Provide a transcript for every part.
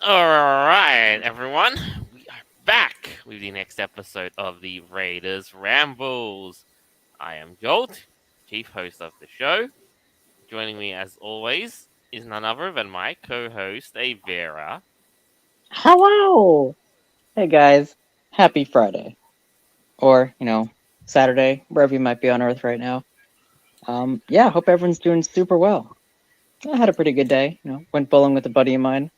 Alright, everyone. We are back with the next episode of the Raiders Rambles. I am Jolt, chief host of the show. Joining me, as always, is none other than my co host, Avera. Hello! Hey guys, happy Friday. Or, Saturday, wherever you might be on Earth right now. Yeah, hope everyone's doing super well. I had a pretty good day, went bowling with a buddy of mine.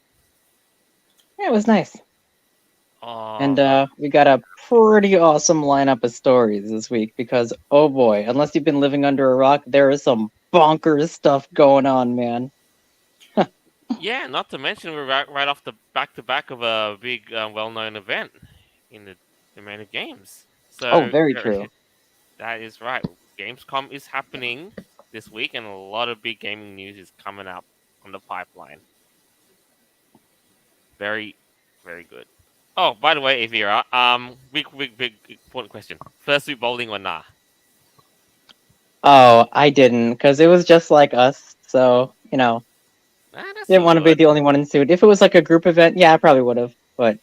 Yeah, it was nice. And Oh, we got a pretty awesome lineup of stories this week because, oh boy, unless you've been living under a rock, there is some bonkers stuff going on, man. yeah, not to mention we're right off the back to back of a big, well known event in the main of games. Oh, So, very true. that is right. Gamescom is happening this week, and a lot of big gaming news is coming up on the pipeline. Very, very good. Oh, by the way, Avira, big important question. First week bowling or nah? Oh, I didn't, because it was just like us, so, Nah, that's didn't still want to be good. the only one in suit. If it was like a group event, yeah, I probably would have. But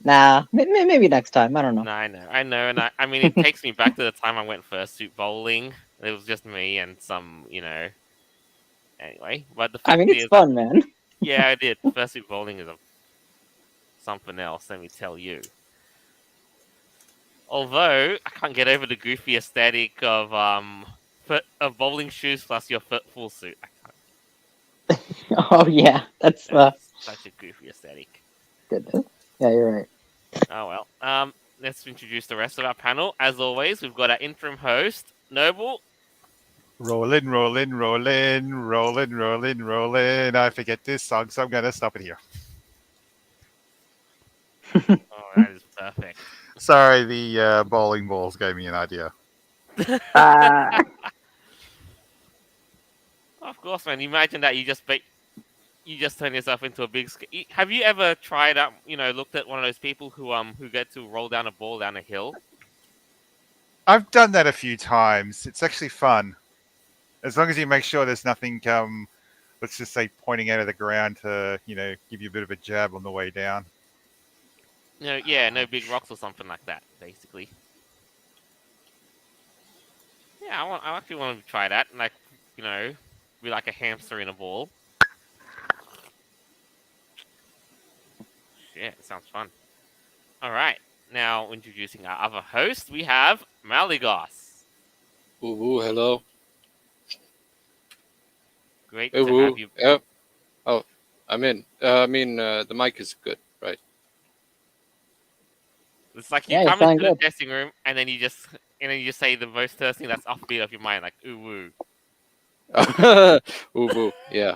nah, maybe next time. I don't know. Nah, I know, and I mean, it takes me back to the time I went first suit bowling. It was just me and some, Anyway, but the I fact mean, it's is that fun, man. yeah, I did. First suit bowling is something else. Let me tell you. Although I can't get over the goofy aesthetic of bowling shoes plus your full suit. I can't. Oh yeah, that's That is such a goofy aesthetic. good. Yeah, you're right. Oh well. Let's introduce the rest of our panel. As always, we've got our interim host, Noble. Rollin', rollin', rollin', rollin', rollin', rollin'. I forget this song, so I'm gonna stop it here. Oh, that is perfect. Sorry, the bowling balls gave me an idea. Ah, Of course, man. Imagine that you just turn yourself into a big. Have you ever tried out? Looked at one of those people who get to roll down a ball down a hill. I've done that a few times. It's actually fun. As long as you make sure there's nothing, let's just say, pointing out of the ground to, give you a bit of a jab on the way down. No, yeah, no big rocks or something like that. Basically, yeah. I actually want to try that. Like, be like a hamster in a ball. Shit, it sounds fun. All right. Now introducing our other host, we have Maligos. Ooh, hello. Great to have Ooh, you. yeah. Oh, I'm in. The mic is good, right? It's like you yeah, you come sound into the good. testing room and then you say the most first thing that's offbeat of your mind, like ooh woo. Ooh, yeah.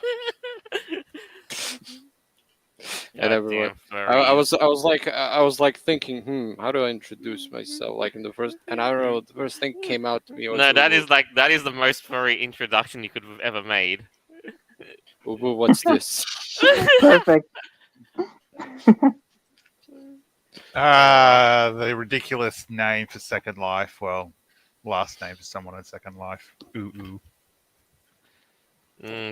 And everyone. Goddamn I furries. was, I was like thinking, how do I introduce myself? Like in the first, and I don't know, the first thing came out to me was No, ooh, that is the most furry introduction you could have ever made. what's this? Perfect. Uh, The ridiculous name for Second Life. Well, last name for someone in Second Life. Ooh, ooh.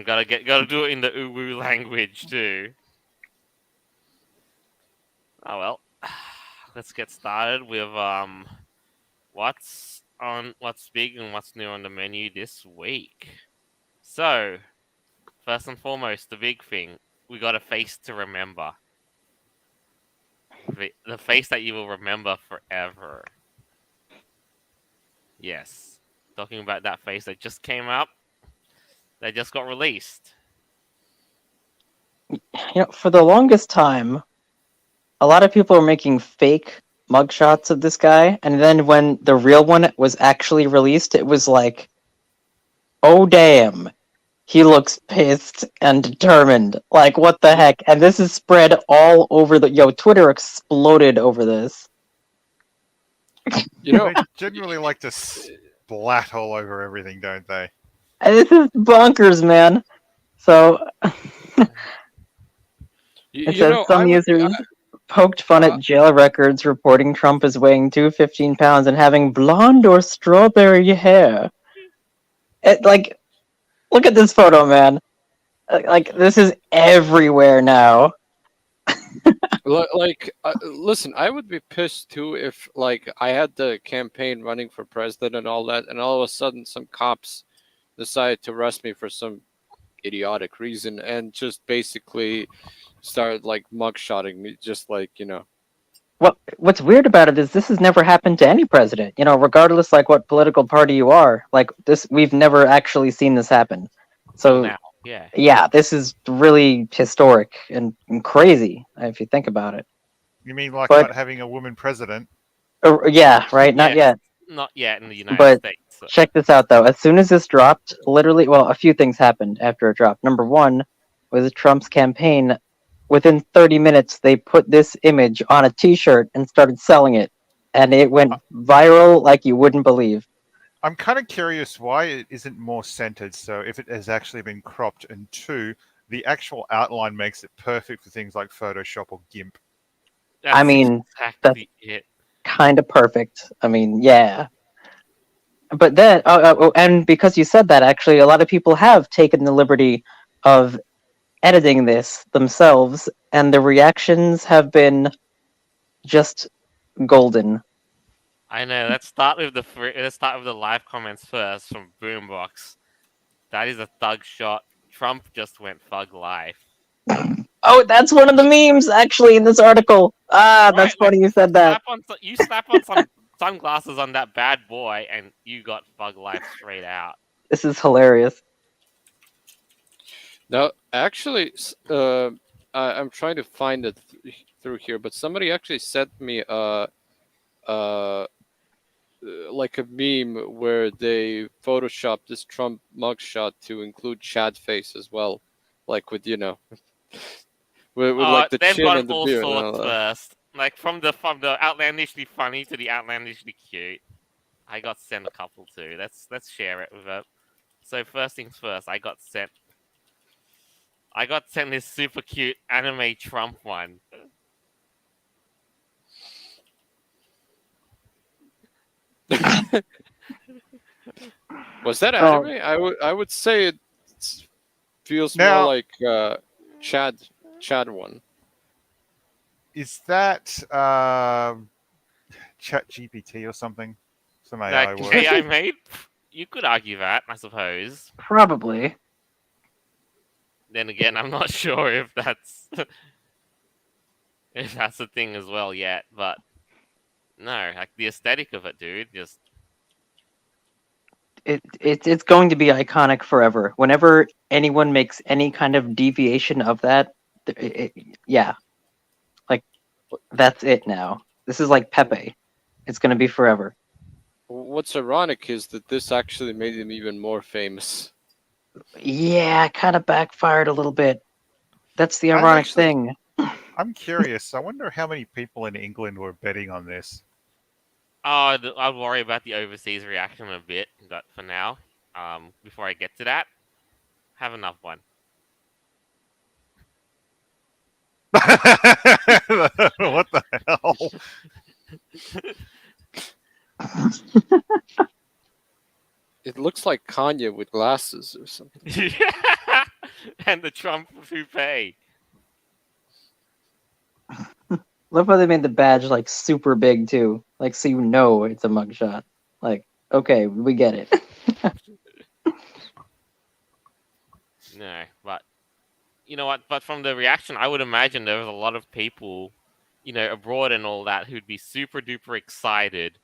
gotta do it in the ooh woo language too. Oh well, let's get started with what's big and what's new on the menu this week. So, first and foremost, the big thing, we got a face to remember. The face that you will remember forever. Yes. Talking about that face that just came up, that just got released. For the longest time, a lot of people were making fake mugshots of this guy, and then when the real one was actually released, it was like, oh damn, he looks pissed and determined. Like, what the heck? And this is spread all over Twitter exploded over this. You know, They generally like to splat all over everything, don't they? And this is bonkers, man. So you, it you says know, some users poked fun at jail records reporting Trump as weighing 215 pounds and having blonde or strawberry hair. Like, look at this photo, man. Like, this is everywhere now. Listen, I would be pissed too if like I had the campaign running for president and all that, and all of a sudden some cops decided to arrest me for some idiotic reason and just basically started like mugshotting me, just like What's weird about it is this has never happened to any president. Regardless like what political party you are, like this, we've never actually seen this happen. Till So now. Yeah. yeah, this is really historic and crazy if you think about it. You mean like But not having a woman president? yeah, right, not Yes. yet. Not yet in the United But States. So. check this out though. As soon as this dropped, literally, well, a few things happened after it dropped. Number one was Trump's campaign. Within 30 minutes, they put this image on a T-shirt and started selling it, and it went viral like you wouldn't believe. I'm kind of curious why it isn't more centered. So if it has actually been cropped, and two, the actual outline makes it perfect for things like Photoshop or GIMP. That's I mean, exactly it. kind of perfect. I mean, yeah. But then, and because you said that, actually, a lot of people have taken the liberty of editing this themselves, and the reactions have been just golden. I know. Let's start with the live comments first from Boombox. That is a thug shot. Trump just went thug life. Oh, that's one of the memes actually in this article. Ah, Right, that's funny you said that. You slap on some sunglasses on that bad boy, and you got thug life straight out. This is hilarious. now actually I'm trying to find it through here, but somebody actually sent me uh like a meme where they photoshopped this Trump mugshot to include Chad face as well, like with with like the They've chin got and the all beard and sorts all that. first. Like from the outlandishly funny to the outlandishly cute. I got sent a couple too. Let's share it with it. So first things first, I got sent this super cute anime Trump one. Was that Oh. anime? I would say it feels more Now- like Chad one. Is that Chat GPT or something? Some AI That word. AI made? You could argue that, I suppose. Probably. Then again, I'm not sure if that's a thing as well yet. But no, like the aesthetic of it, dude. Just It's going to be iconic forever. Whenever anyone makes any kind of deviation of that, yeah, like that's it now. This is like Pepe. It's going to be forever. What's ironic is that this actually made him even more famous. Yeah, kind of backfired a little bit. That's the I'm ironic actually- thing. I'm curious. I wonder how many people in England were betting on this. I'll worry about the overseas reaction a bit, but for now, before I get to that, have enough one. What the hell? It looks like Kanye with glasses or something. And the Trump toupee. Love how they made the badge like super big too, like so you know it's a mugshot. Like, okay, we get it. No, but you know what? But from the reaction, I would imagine there was a lot of people, abroad and all that, who'd be super duper excited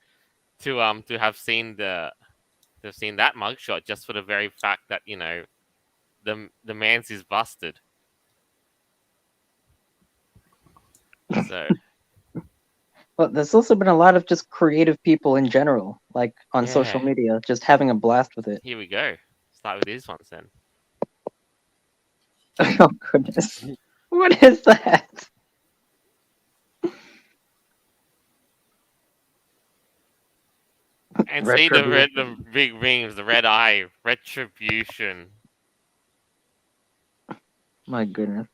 to have seen that mugshot just for the very fact that the man's is busted. So Well, there's also been a lot of just creative people in general, like on social Yeah. media, just having a blast with it. here we go. Start with these ones then. Oh goodness, what is that? And see the Retribution. big rings, the red eye, retribution. My goodness.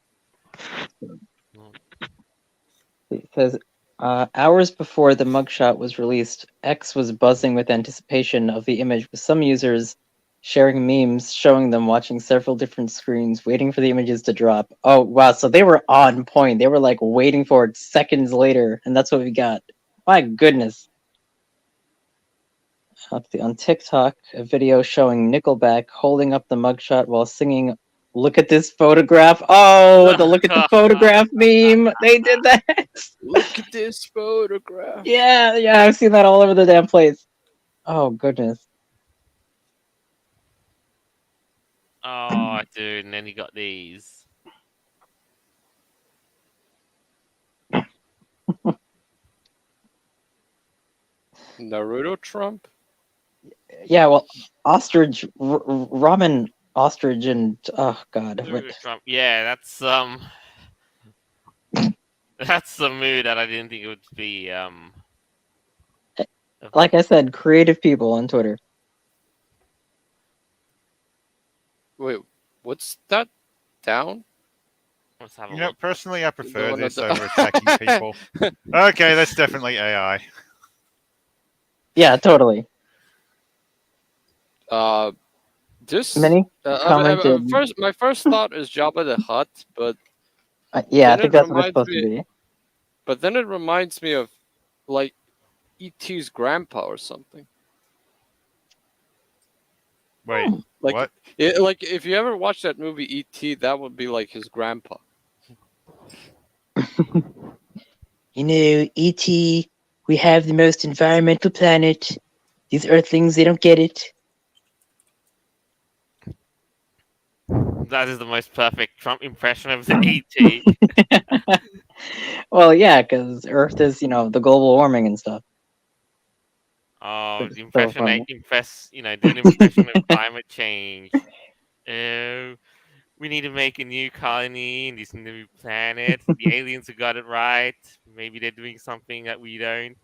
It says, hours before the mugshot was released, X was buzzing with anticipation of the image, with some users sharing memes, showing them watching several different screens, waiting for the images to drop. Oh wow, so they were on point. They were like waiting for it seconds later, and that's what we got. My goodness. On TikTok, a video showing Nickelback holding up the mugshot while singing "Look at this photograph." Oh, the "Look at the photograph" meme. They did that. Look at this photograph. Yeah, I've seen that all over the damn place. Oh goodness. Oh, dude, and then you got these. Naruto Trump? Yeah, well, ostrich, ramen ostrich, and oh god, Trump. Yeah, that's the mood that I didn't think it would be. Like I said, creative people on Twitter. Wait, what's that down? Let's have a You know, look. personally, I prefer one this at the- over attacking people. Okay, that's definitely AI. Yeah, totally. This Many commented. my first thought is Jabba the Hutt, but Yeah, I then think it that's what it's reminds supposed to me- be. but then it reminds me of like E.T.'s grandpa or something. Wait, Like what? like if you ever watch that movie E.T., that would be like his grandpa. You know, E.T., we have the most environmental planet. These Earthlings, they don't get it. That is the most perfect Trump impression of the ET. Well, yeah, because Earth is, the global warming and stuff. Oh, It's the so impression, funny. doing impression of climate change. Oh, we need to make a new colony in this new planet. The aliens have got it right. Maybe they're doing something that we don't.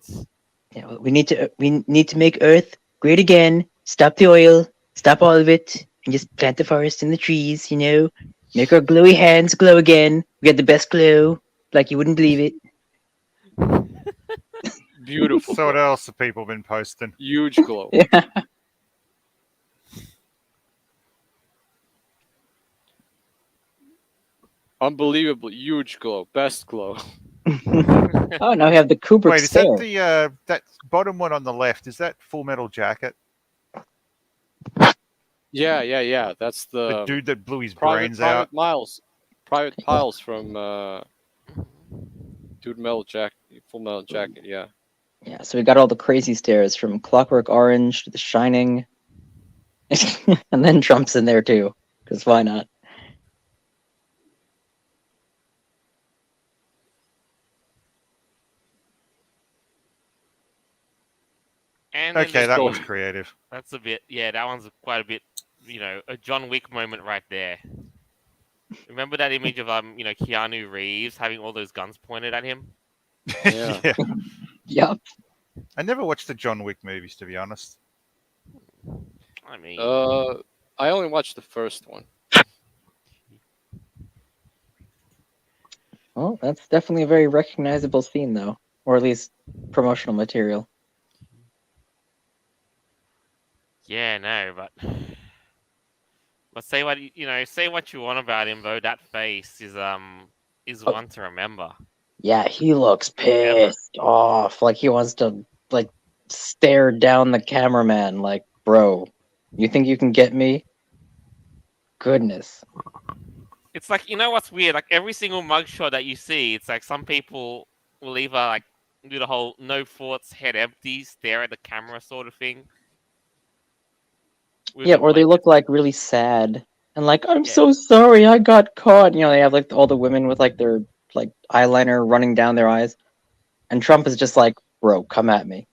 Yeah, well, we need to make Earth great again. Stop the oil, stop all of it, and just plant the forest and the trees. Make our glowy hands glow again. We got the best glow, like you wouldn't believe it. Beautiful. So what glow. else have people been posting? Huge glow. Yeah. Unbelievably huge glow. Best glow. Oh, now we have the Kubrick Wait, is stare. that the that bottom one on the left? Is that Full Metal Jacket? Yeah. That's The the dude that blew his Private brains out. Private Piles from Dude Metal Jacket, Full Metal Jacket. Yeah. Yeah, so we got all the crazy stares from Clockwork Orange to The Shining, and then Trump's in there too, because why not? And then Okay, there's that go- was creative. That's a bit. Yeah, that one's quite a bit. A John Wick moment right there. Remember that image of Keanu Reeves having all those guns pointed at him? Yeah. Yeah. Yep. I never watched the John Wick movies, to be honest. I mean, I only watched the first one. Well, that's definitely a very recognizable scene, though, or at least promotional material. yeah, no, but say what say what you want about him though. That face is one to remember. Yeah, he looks pissed off, like he wants to stare down the cameraman, like, bro, you think you can get me? Goodness. It's like what's weird? Like every single mugshot that you see, it's like some people will either like do the whole no thoughts, head empty, stare at the camera sort of thing. With Yeah, them, or they look like really sad and like, I'm so sorry, I got caught. They have like all the women with like their eyeliner running down their eyes, and Trump is just like, bro, come at me.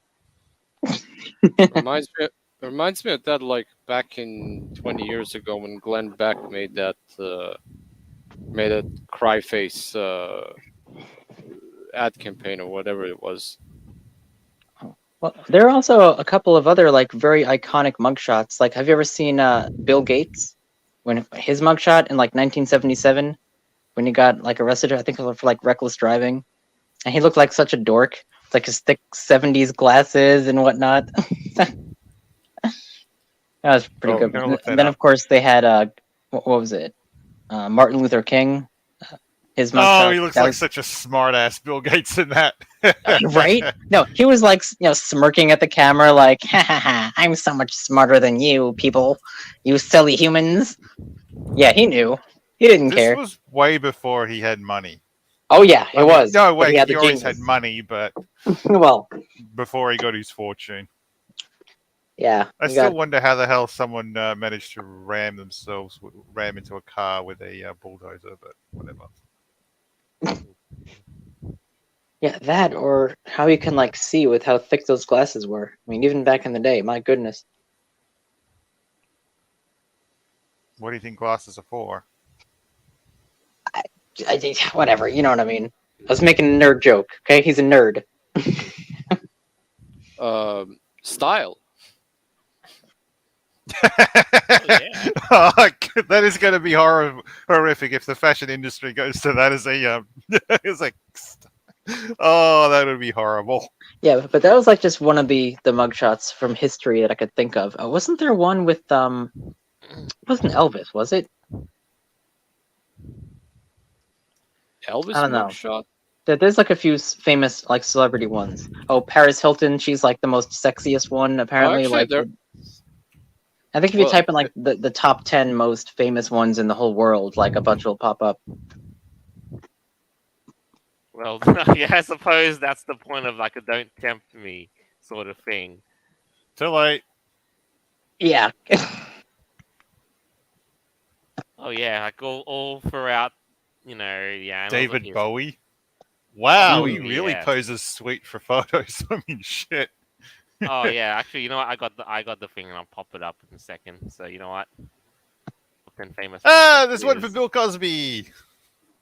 Reminds me of that like back in 20 years ago when Glenn Beck made that cry face ad campaign or whatever it was. Well, there are also a couple of other like very iconic mugshots. Like, have you ever seen Bill Gates when his mugshot in like 1977 when he got like arrested? I think for like reckless driving, and he looked like such a dork, like his thick 70s glasses and whatnot. That was pretty Oh, good. I'm gonna look And that then, up. of course, they had what was it? Martin Luther King. His Oh, mugshot. he looks That like was such a smart ass Bill Gates in that. right. No, he was like smirking at the camera, like, "Ha ha ha! I'm so much smarter than you people, you silly humans." Yeah, he knew. He didn't This care. was way before he had money. Oh yeah, it I mean, was. no, But he wait, had the he always had genius. money, but Well, before he got his fortune. yeah, I he still got. wonder how the hell someone managed to ram into a car with a bulldozer, but whatever. Yeah, that or how you can like see with how thick those glasses were. I mean, even back in the day, my goodness. What do you think glasses are for? I think whatever, you know what I mean. I was making a nerd joke. Okay, he's a nerd. Style. yeah. Oh, that is going to be horrific if the fashion industry goes to that as a as a. Oh, that would be horrible. Yeah, but that was like just one of the mugshots from history that I could think of. Wasn't there one with wasn't Elvis, was it? Elvis I don't know. mugshot. There's like a few famous like celebrity ones. Oh, Paris Hilton, she's like the most sexiest one apparently. Actually, Like, there. I think if you Well, type in like the top 10 most famous ones in the whole world, like a bunch will pop up. Well, yeah, I suppose that's the point of like a "don't tempt me" sort of thing. Too late. Yeah. Oh yeah, like all throughout, yeah. David Bowie. Wow, he Mm. really Yes. poses sweet for photos. I mean, shit. Oh yeah, actually, you know what? I got the thing, and I'll pop it up in a second. So you know what? Then famous. Ah, there's one for Bill Cosby.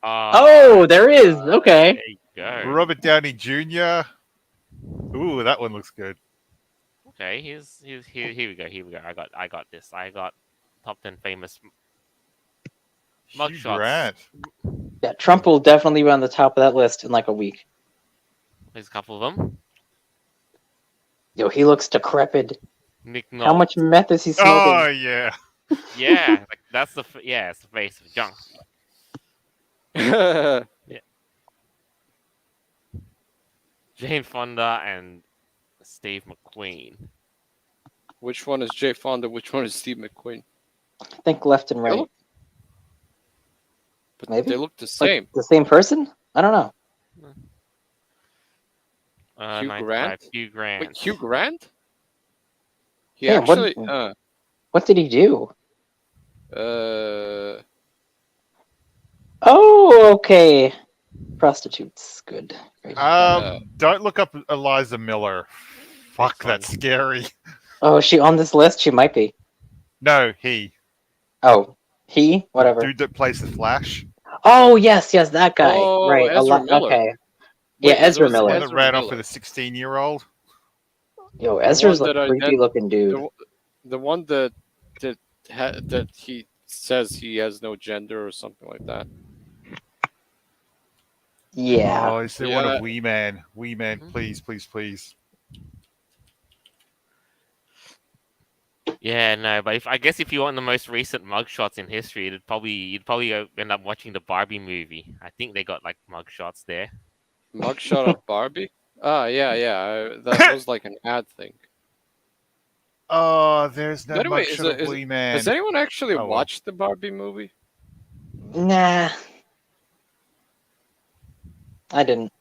Oh, there is. Okay. There you go. Robert Downey Jr. Ooh, that one looks good. Okay, here we go. Here we go. I got this. I got top 10 famous Hugh mugshots. Grant. Yeah, Trump will definitely be on the top of that list in like a week. There's a couple of them. Yo, he looks decrepit. Nick Nolte. How much meth is he smoking? Oh yeah. Yeah, like, that's it's the face of junk. Jane Fonda and Steve McQueen. Which one is Jay Fonda? Which one is Steve McQueen? I think left and right. look- But Maybe? they look the Like, same. the same person? I don't know. Hugh 95, Grant? Hugh Grant. Wait, Hugh Grant? He Yeah, what- actually. What did he do? Uh. Oh, okay. Prostitutes. Good. Great. Don't look up Eliza Miller. Fuck, Fine. that's scary. Oh, is she on this list? She might be. No, he. Oh, he? Whatever. Dude that plays the Flash. Oh, yes, that guy. Oh, right. Ezra Miller. Okay. Wait, Yeah, Ezra was Miller. One that Ezra ran off Miller. with a 16-year-old. Yo, Ezra's one like that a creepy ident- looking dude. The one that he says he has no gender or something like that. Yeah. Oh, is there one Yeah. of Wee Man? Wee Man, Mhm. please, please, please. Yeah, no, but I guess if you want the most recent mugshots in history, you'd probably end up watching the Barbie movie. I think they got like mugshots there. Mugshot of Barbie? Ah, yeah. That was like an ad thing. Oh, there's no By the way, is mugshot it- of Wee Man. Has anyone actually Oh, well. watched the Barbie movie? Nah. I didn't.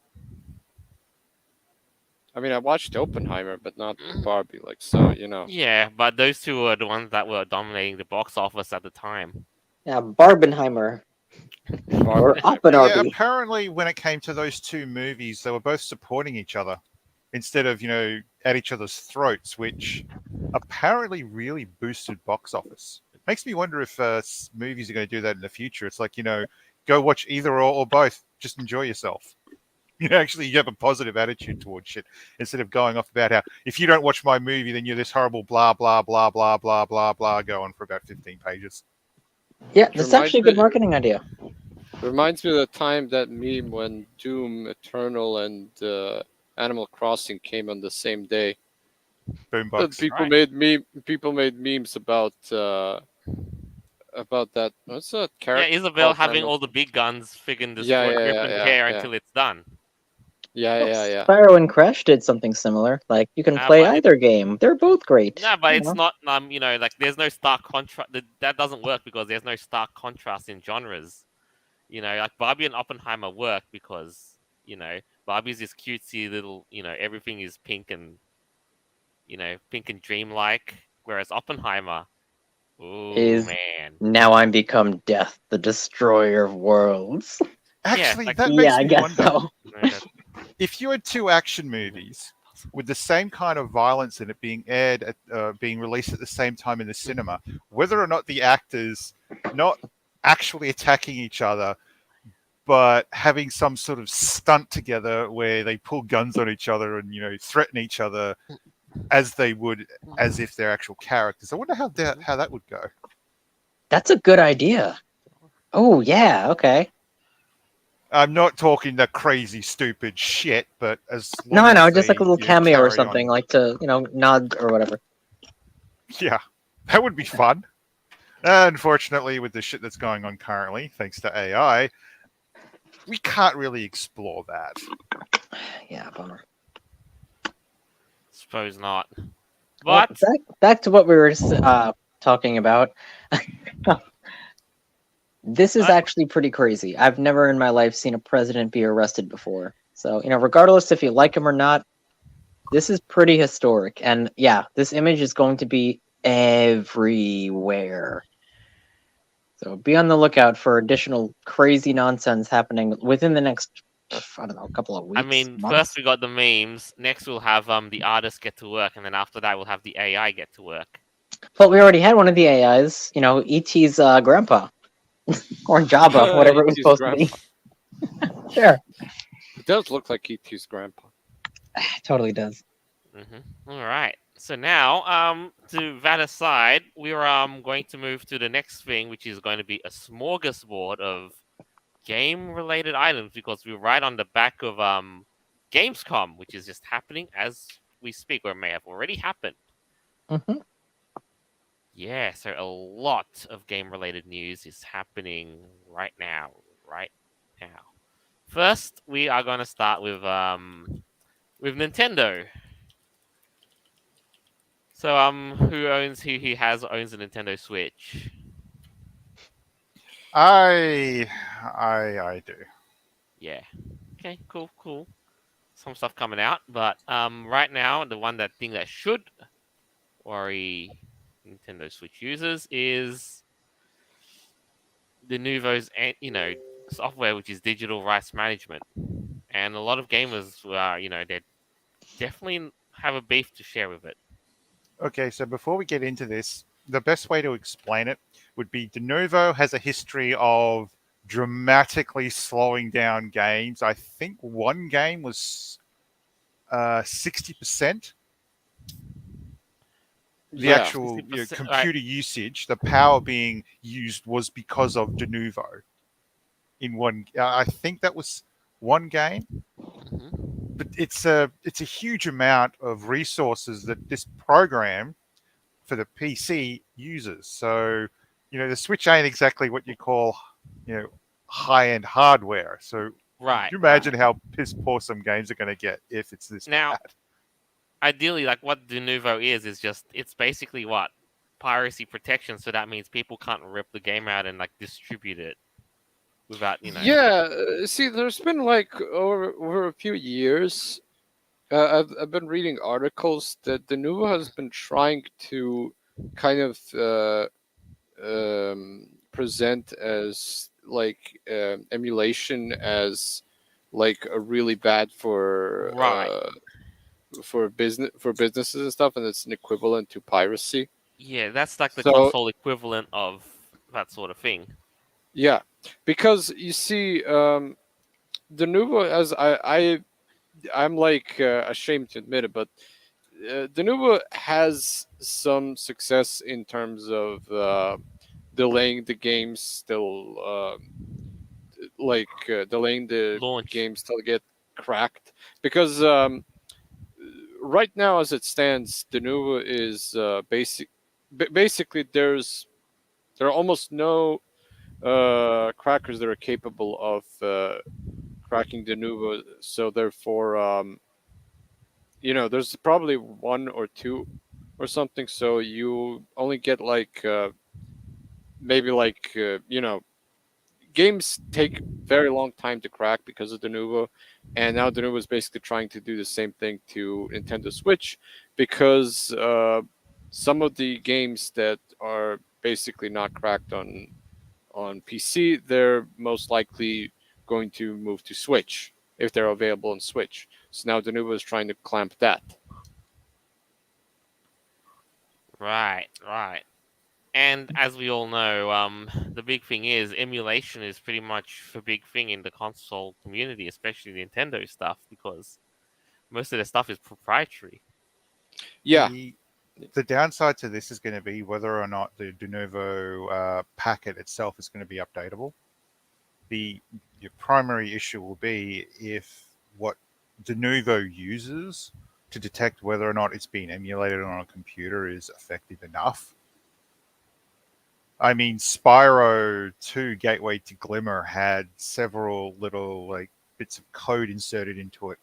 I mean, I watched Oppenheimer, but not Barbie. Like, so you know. Yeah, but those two were the ones that were dominating the box office at the time. Yeah, Barbenheimer. Or Barbie. Yeah, Oppenheimer. apparently when it came to those two movies, they were both supporting each other instead of, at each other's throats, which apparently really boosted box office. Makes me wonder if movies are going to do that in the future. It's like, go watch either or both. Just enjoy yourself. Actually, you have a positive attitude towards shit instead of going off about how if you don't watch my movie, then you're this horrible blah, blah, blah, blah, blah, blah, blah, go on for about 15 pages. Yeah, that's actually a good marketing idea. Reminds me of the time that meme when Doom Eternal and Animal Crossing came on the same day. boombox. Right. People made memes about that. What's that Yeah, character Isabel called? having Random. all the big guns friggin' Yeah, destroy yeah, yeah, Griffin's yeah, hair yeah, until it's done. yeah, Well, yeah, yeah. Spyro and Crash did something similar. Like you can play But it either game; they're both great. no, but You it's know, not like there's no stark contrast. That doesn't work because there's no stark contrast in genres. Like Barbie and Oppenheimer work because Barbie's this cutesy little everything is pink and pink and dreamlike, whereas Oppenheimer, oh is man, now I'm become Death, the destroyer of worlds. yeah, Actually, like that Yeah, makes I me guess wonder so. that, if you had two action movies with the same kind of violence in it being released at the same time in the cinema, whether or not the actors not actually attacking each other, but having some sort of stunt together where they pull guns on each other and threaten each other as they would as if they're actual characters. I wonder how that would go. That's a good idea. Oh yeah, okay. I'm not talking the crazy stupid shit, but as No, long I know, as just like a they little cameo or carry something, on, like to nod or whatever. yeah, that would be fun. Unfortunately, with the shit that's going on currently, thanks to AI, we can't really explore that. Yeah, bummer. suppose not. Well, But back to what we were talking about. This is I, actually pretty crazy. I've never in my life seen a president be arrested before. So, regardless if you like him or not, this is pretty historic. And yeah, this image is going to be everywhere. So be on the lookout for additional crazy nonsense happening within the next, I don't know, couple of I weeks, mean, months. first we got the memes. Next we'll have the artists get to work, and then after that we'll have the AI get to work. But we already had one of the AIs, ET's grandpa or Jabba, whatever it was E.T.'s supposed to be. grandpa. Sure, It does look like E.T.'s grandpa. totally does. All right. So now, to that aside, we're going to move to the next thing, which is going to be a smorgasbord of game-related items because we're right on the back of Gamescom, which is just happening as we speak, or may have already happened. Hmm. Yeah, so a lot of game-related news is happening right now. Right now. First, we are going to start with Nintendo. So who owns a Nintendo Switch? I do. Yeah. Okay, cool. Some stuff coming out, but right now the thing that should worry Nintendo Switch users is the Nuvo's software, which is digital rights management, and a lot of gamers they definitely have a beef to share with it. Okay, so before we get into this, the best way to explain it would be Denuvo has a history of dramatically slowing down games. I think one game was 60%. The Yeah, actual 60%, right? computer usage, the power being used was because of Denuvo in one. I think that was one game, Mhm. but it's a huge amount of resources that this program for the PC uses. So, the Switch ain't exactly what you call, high end hardware. So, Right, you right. imagine how piss poor some games are going to get if it's this Now, bad. ideally, like what Denuvo is just it's basically what piracy protection. So that means people can't rip the game out and like distribute it without yeah. See, there's been like over a few years. I've been reading articles that the Nuvo has been trying to kind of present as like emulation as like a really bad right. for businesses and stuff, and it's an equivalent to piracy. Yeah, that's like the So console equivalent of that sort of thing. yeah, because you see, the Nuvo, as I'm like ashamed to admit it, but the Nuvo has some success in terms of delaying the games till delaying the Launch. games till they get cracked because right now, as it stands, Denuvo is basically there are almost no crackers that are capable of cracking Denuvo. So therefore, there's probably one or two or something. So you only get like maybe like games take very long time to crack because of Denuvo, and now Denuvo is basically trying to do the same thing to Nintendo Switch because some of the games that are basically not cracked on PC, they're most likely going to move to Switch if they're available on Switch. So now Denuvo is trying to clamp that. Right, right. And as we all know, the big thing is emulation is pretty much the big thing in the console community, especially Nintendo stuff, because most of the stuff is proprietary. Yeah, The downside to this is going to be whether or not the de novo packet itself is going to be updatable. Your primary issue will be if what de novo uses to detect whether or not it's being emulated on a computer is effective enough. I mean, Spyro 2 Gateway to Glimmer had several little like bits of code inserted into it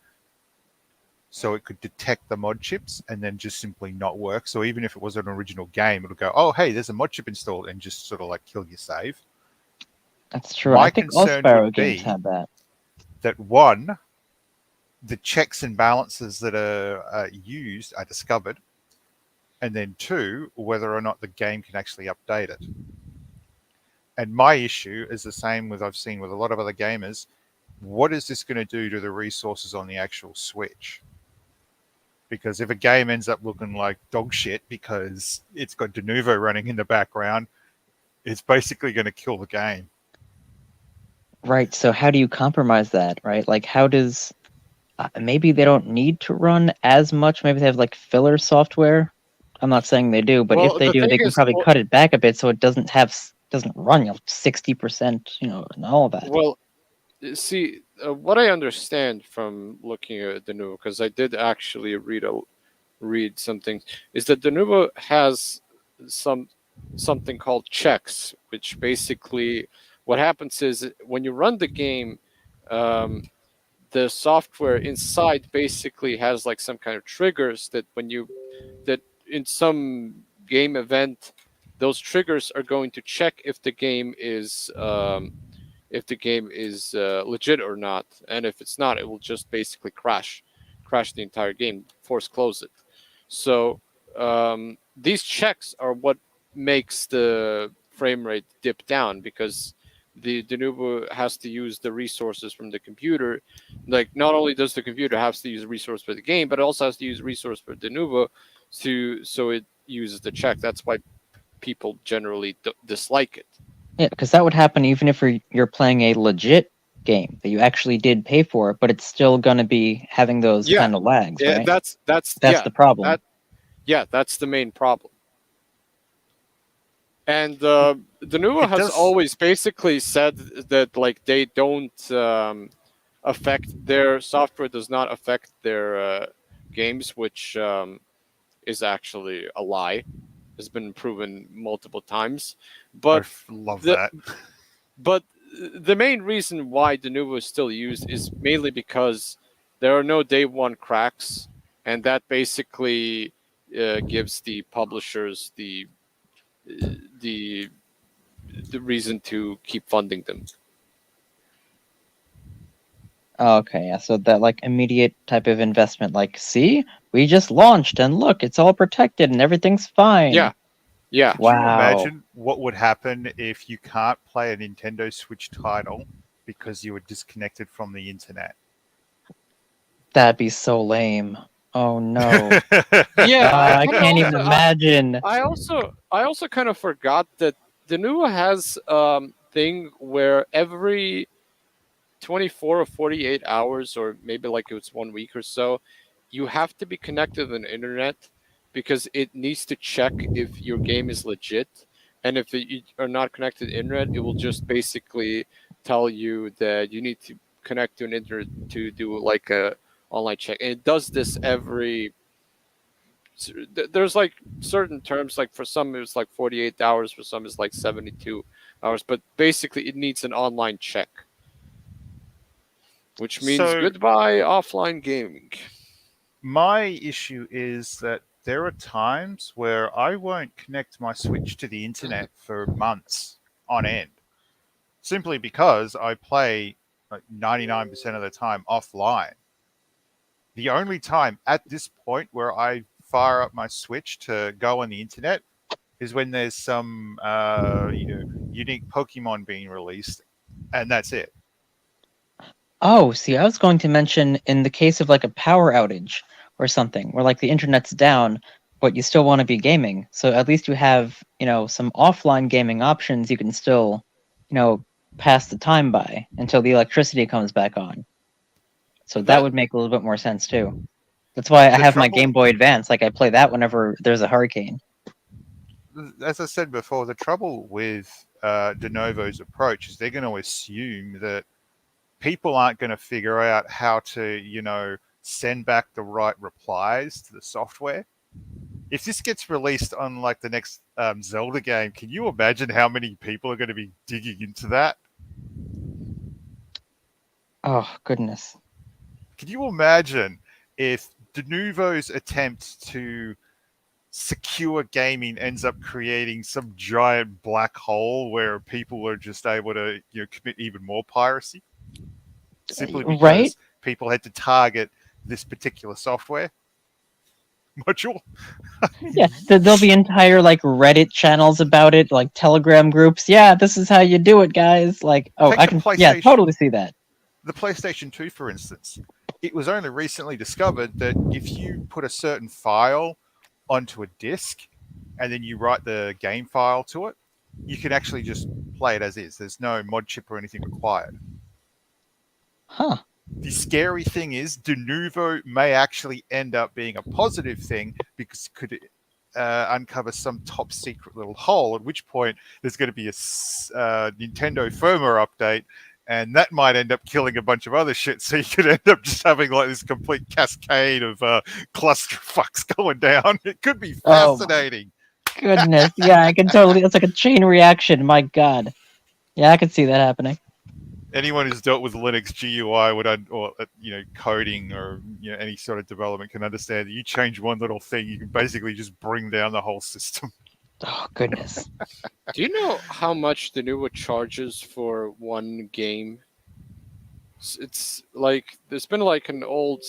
so it could detect the mod chips and then just simply not work. So even if it was an original game, it'll go, oh, hey, there's a mod chip installed, and just sort of like kill your save. That's true. My I think all concern Sparrow would games be have that. that one, the checks and balances that are used are discovered, and then two, whether or not the game can actually update it. And my issue is the same with I've seen with a lot of other gamers. What is this going to do to the resources on the actual Switch? Because if a game ends up looking like dog shit because it's got Denuvo running in the background, it's basically going to kill the game. Right. So how do you compromise that? Right. Like, how does maybe they don't need to run as much? Maybe they have like filler software. I'm not saying they do, but if well, they the do, thing they can is, probably cut it back a bit so it doesn't run 60%, and all that. well, see, what I understand from looking at Denuvo, because I did actually read something, is that Denuvo has something called checks, which basically what happens is when you run the game, um, the software inside basically has like some kind of triggers that in some game event, those triggers are going to check if the game is legit or not, and if it's not, it will just basically crash the entire game, force close it. So these checks are what makes the frame rate dip down because the Denuvo has to use the resources from the computer. Like, not only does the computer have to use a resource for the game, but it also has to use a resource for Denuvo so it uses the check. That's why people generally dislike it. Yeah, because that would happen even if you're playing a legit game that you actually did pay for, but it's still going to be having those Yeah, kind of lags, yeah, right? that's That's the problem. that's the main problem. And Denuvo It has does. always basically said that like they don't affect their software does not affect their games, which is actually a lie. Has been proven multiple times. I But love the that. but the main reason why Denuvo is still used is mainly because there are no day one cracks, and that basically gives the publishers the the reason to keep funding them. Oh, okay, yeah. So that like immediate type of investment, like, see, we just launched and look, it's all protected and everything's fine. Yeah, yeah. Could you Wow. imagine what would happen if you can't play a Nintendo Switch title because you were disconnected from the internet? That'd be so lame. Oh no. Yeah, I can't even imagine. I also kind of forgot that Denuvo has thing where every 24 or 48 hours, or maybe like it was 1 week or so, you have to be connected to the internet because it needs to check if your game is legit. And if you are not connected to the internet, it will just basically tell you that you need to connect to an internet to do like a online check. And it does this every there's like certain terms, like for some it's like 48 hours, for some it's like 72 hours, but basically it needs an online check, which means So goodbye offline gaming. my issue is that there are times where I won't connect my Switch to the internet for months on end, simply because I play like 99% of the time offline. The only time at this point where I fire up my Switch to go on the internet is when there's some unique Pokemon being released, and that's it. Oh, see, I was going to mention in the case of like a power outage or something, where like the internet's down, but you still want to be gaming. So at least you have, some offline gaming options you can still, you know, pass the time by until the electricity comes back on. So that That would make a little bit more sense too. That's why I The have my Game trouble, Boy Advance. Like I play that whenever there's a hurricane. as I said before, the trouble with De Novo's approach is they're going to assume that people aren't going to figure out how to, send back the right replies to the software. If this gets released on like the next Zelda game, can you imagine how many people are going to be digging into that? Oh goodness. Can you imagine if Denuvo's attempt to secure gaming ends up creating some giant black hole where people are just able to commit even more piracy simply Right? because people had to target this particular software module? Yeah, there'll be entire like Reddit channels about it, like Telegram groups. Yeah, this is how you do it, guys. Like, oh, Take I the can, yeah, PlayStation, totally see that. the PlayStation 2, for instance. It was only recently discovered that if you put a certain file onto a disk and then you write the game file to it, you can actually just play it as is. There's no mod chip or anything required. Huh. The scary thing is, Denuvo may actually end up being a positive thing because it could uncover some top secret little hole, at which point there's going to be a Nintendo firmware update, and that might end up killing a bunch of other shit. So you could end up just having like this complete cascade of clusterfucks going down. It could be Oh my fascinating. goodness. Yeah, I can totally. It's like a chain reaction. My God. Yeah, I can see that happening. Anyone who's dealt with Linux GUI or coding or any sort of development can understand that you change one little thing, you can basically just bring down the whole system. Oh goodness. Do you know how much the new charges for one game? It's like there's been like an old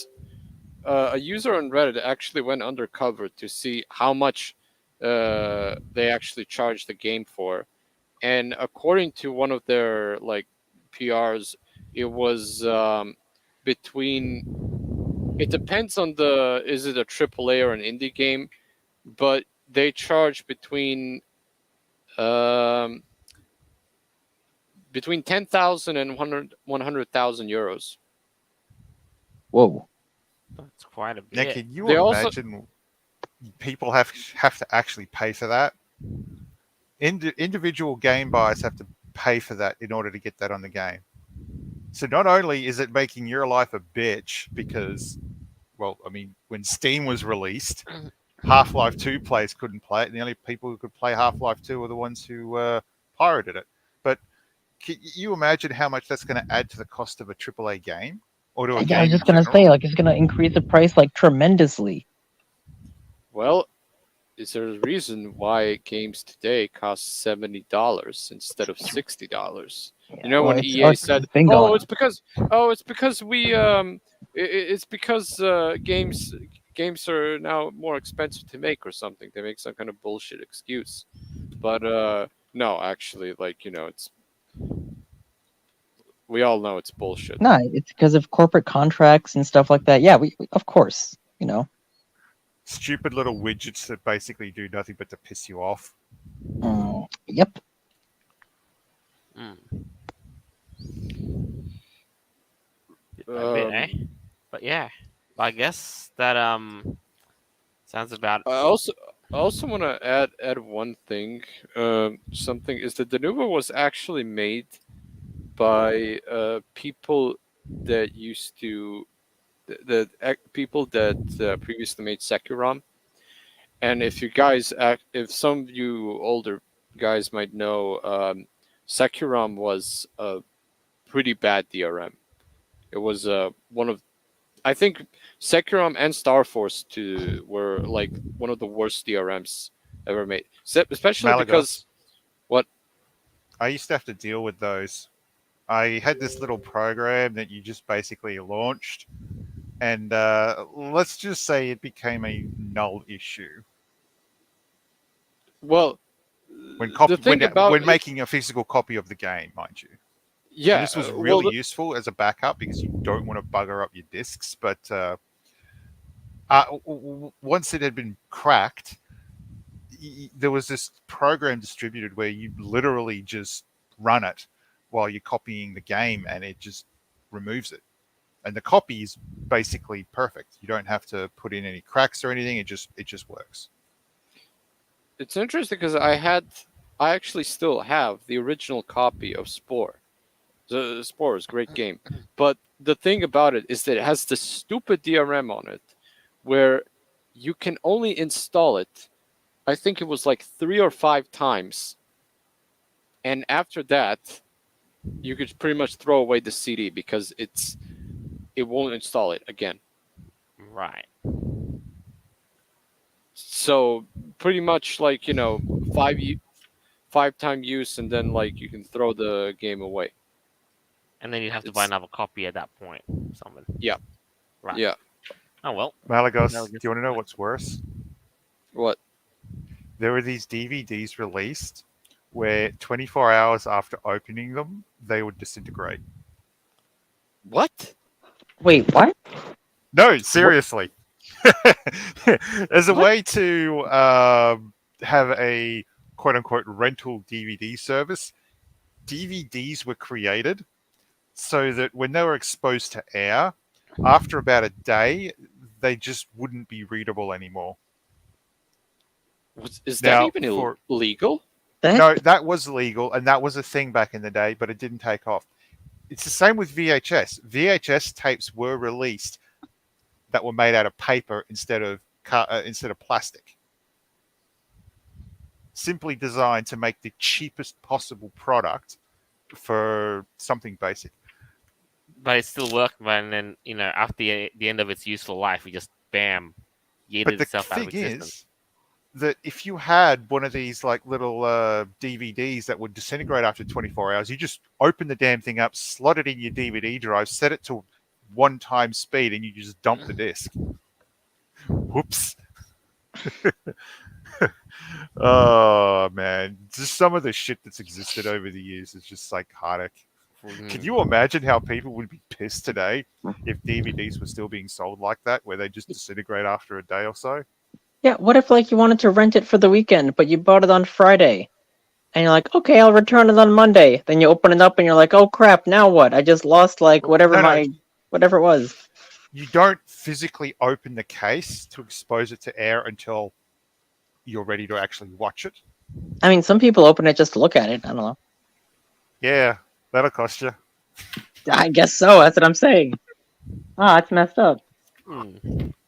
a user on Reddit actually went undercover to see how much they actually charge the game for, and according to one of their like PRs, it was between. It depends on the is it a AAA or an indie game, but they charge um, between 10,000 and 100,000 euros. Whoa. That's quite a Now, bit. can you They also imagine people have to actually pay for that? Individual game buyers have to pay for that in order to get that on the game. So not only is it making your life a bitch because, well, I mean, when Steam was released, Half-Life 2 players couldn't play it, and the only people who could play Half-Life 2 were the ones who pirated it. But can you imagine how much that's going to add to the cost of a AAA game or to a Yeah, I was game in just gonna general? say, like, it's gonna increase the price like tremendously. well, is there a reason why games today cost $70 instead of $60? Yeah, You know well, when it's EA said, it's been "Oh, going it's up. because it's because games are now more expensive to make or something." They make some kind of bullshit excuse, but no, actually, like it's we all know it's bullshit. No, it's because of corporate contracts and stuff like that. Yeah, we of course, Stupid little widgets that basically do nothing but to piss you off. Yep. Mm, bit by bit, eh? Um, But yeah, I guess that sounds about. I also want to add one thing. Something is that the Denuvo was actually made by people that used to people that previously made Securom, And if you guys, if some of you older guys might know, Securom was a pretty bad DRM. It was one of, I think Securom and Star Force 2 were like one of the worst DRMs ever made. Especially because Malagos. what? I used to have to deal with those. I had this little program that you just basically launched, and let's just say it became a null issue Well, when the thing about when it, making a physical copy of the game, mind you. And yeah. this was Well, really useful as a backup because you don't want to bugger up your discs. But once it had been cracked, there was this program distributed where you literally just run it while you're copying the game, and it just removes it. And the copy is basically perfect. You don't have to put in any cracks or anything. It just works. it's interesting because I actually still have the original copy of Spore. The Spore is a great game, but the thing about it is that it has this stupid DRM on it, where you can only install it. I think it was like 3 or 5 times, and after that, you could pretty much throw away the CD because it won't install it again. Right. So pretty much like 5 time use, and then like you can throw the game away. And then you have to buy It's another copy at that point. Someone. yeah, Right. yeah. Oh well. Malagos, That'll do just- you want to know what's worse? What? There were these DVDs released where 24 hours after opening them, they would disintegrate. What? Wait, what? No, seriously. As a What? way to have a quote unquote rental DVD service, DVDs were created so that when they were exposed to air, after about a day, they just wouldn't be readable anymore. Is that Now, even for illegal? That no, that was legal and that was a thing back in the day, but it didn't take off. It's the same with VHS. VHS tapes were released that were made out of paper instead of plastic, simply designed to make the cheapest possible product for something basic. But it still worked, man. And then after the end of its useful life, it just bam, But yeeted the itself out of thing existence. is that if you had one of these like little DVDs that would disintegrate after 24 hours, you just open the damn thing up, slot it in your DVD drive, set it to 1 time speed, and you just dump the disc. Whoops. Oh man, just some of the shit that's existed over the years is just psychotic. Can you imagine how people would be pissed today if DVDs were still being sold like that, where they just disintegrate after a day or so? Yeah, what if like you wanted to rent it for the weekend, but you bought it on Friday? And you're like, okay, I'll return it on Monday. Then you open it up and you're like, oh crap, now what? I just lost like whatever No, whatever it was. you don't physically open the case to expose it to air until you're ready to actually watch it. I mean, some people open it just to look at it. I don't know. Yeah, that'll cost you. I guess so. That's what I'm saying. Ah, it's messed up.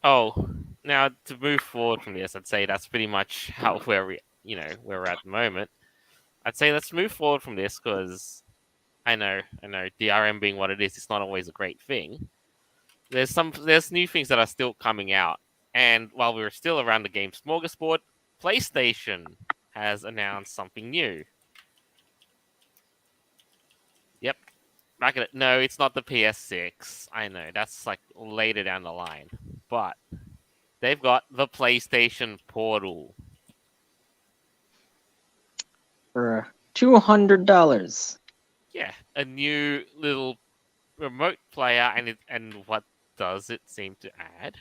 Oh, now to move forward from this, I'd say that's pretty much how where we're at the moment. I'd say let's move forward from this because I know DRM being what it is, it's not always a great thing. There's new things that are still coming out, and while we're still around the game smorgasbord, PlayStation has announced something new. Yep, back at it. No, it's not the PS6. I know that's like later down the line, but they've got the PlayStation Portal. For $200. Yeah, a new little remote player, and what does it seem to add?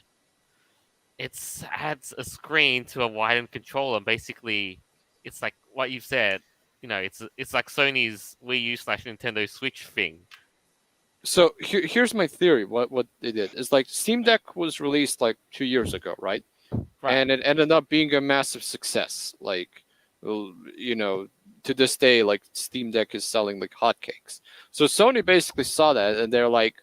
It adds a screen to a widened controller. Basically, it's like what you've said. It's like Sony's Wii U / Nintendo Switch thing. So here's my theory. What they did is like Steam Deck was released like 2 years ago, right? Right. And it ended up being a massive success. Like, to this day, like Steam Deck is selling like hotcakes. So Sony basically saw that and they're like,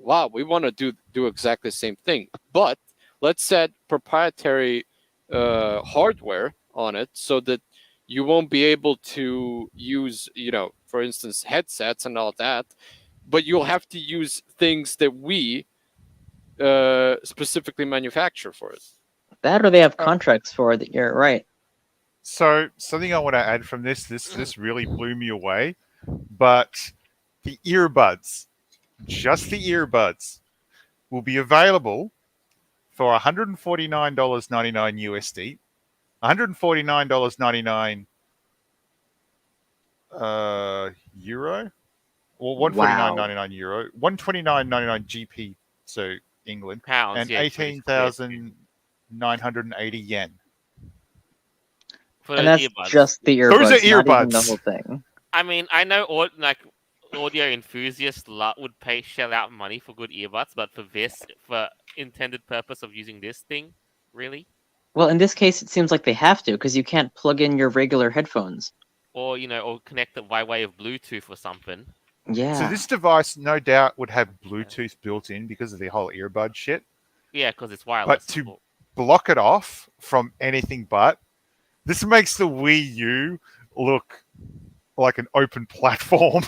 "Wow, we want to do exactly the same thing, but let's set proprietary hardware on it, so that you won't be able to use, for instance, headsets and all that, but you'll have to use things that we specifically manufacture for it. That or they have Uh, contracts for it. You're right. So something I want to add from this really blew me away, but the earbuds, just the earbuds, will be available for $149.99 USD, $149.99 euro, or Wow. 149.99 euro, 129.99 GP, so England, Pounds, and yeah, British quid. 18,980 yen. For And those that's earbuds. just the Those are earbuds, not even the earbuds. whole thing. I mean, I know like audio enthusiasts would pay shell out money for good earbuds, but for intended purpose of using this thing, really, Well, in this case, it seems like they have to because you can't plug in your regular headphones. or or connect it by way of Bluetooth or something. So Yeah. this device, no doubt, would have Yeah, Bluetooth built in because of the whole earbud shit. yeah, because it's But wireless. to block it off from anything but, this makes the Wii U look like an open platform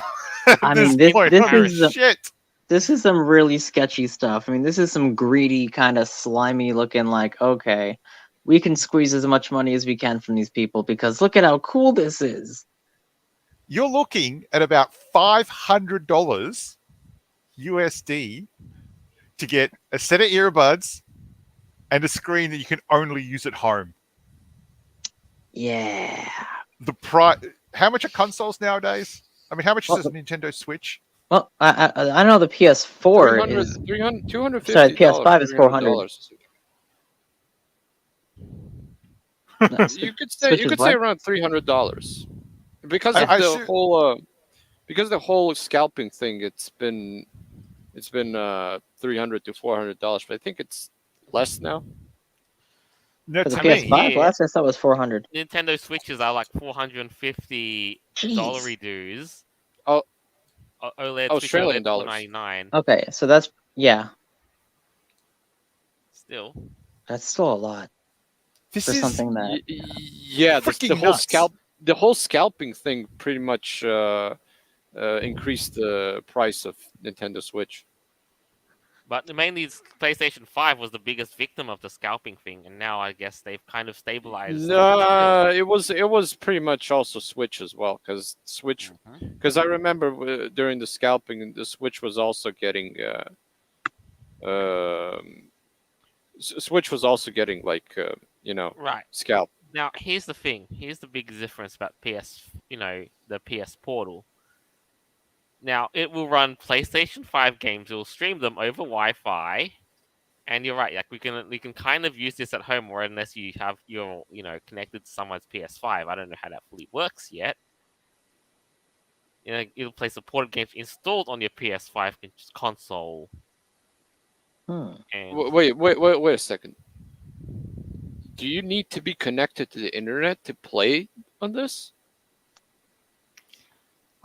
at I this mean, In point. Holy comparison, shit! this is some really sketchy stuff. I mean, this is some greedy kind of slimy looking like, okay, we can squeeze as much money as we can from these people because look at how cool this is. You're looking at about $500 USD to get a set of earbuds and a screen that you can only use at home. Yeah. The price. How much are consoles nowadays? I mean, how much is Well, this Nintendo Switch? well, I know the PS4 300, is 300, sorry, the $250, PS5 is 400. $300. No, You could say Switch you is could say what? around $300 because I, of I the assume, whole scalping thing. It's been $300 to $400, but I think it's less now. no, For the to I mean, me, PS5, here last I saw was 400. Nintendo Switches are like $450 Jeez. dues. Oh, OLED Switch Australian OLED dollars. 499. Okay, so that's yeah, Still, that's still a lot this for is something that Yeah, freaking nuts. the whole scalping thing pretty much increased the price of Nintendo Switch. but mainly PlayStation 5 was the biggest victim of the scalping thing, and now I guess they've kind of stabilized. But still, No, it was pretty much also Switch as well, Mhm. because I remember during the scalping, the Switch was also getting Switch was also getting like Right. scalp. Now, here's the thing. Here's the big difference about the PS Portal. Now, it will run PlayStation 5 games. It will stream them over Wi-Fi. And you're right. Like we can kind of use this at home, or unless you have your connected to someone's PS5. I don't know how that fully works yet. It'll play supported games installed on your PS5 console. hmm. And Wait a second. Do you need to be connected to the internet to play on this?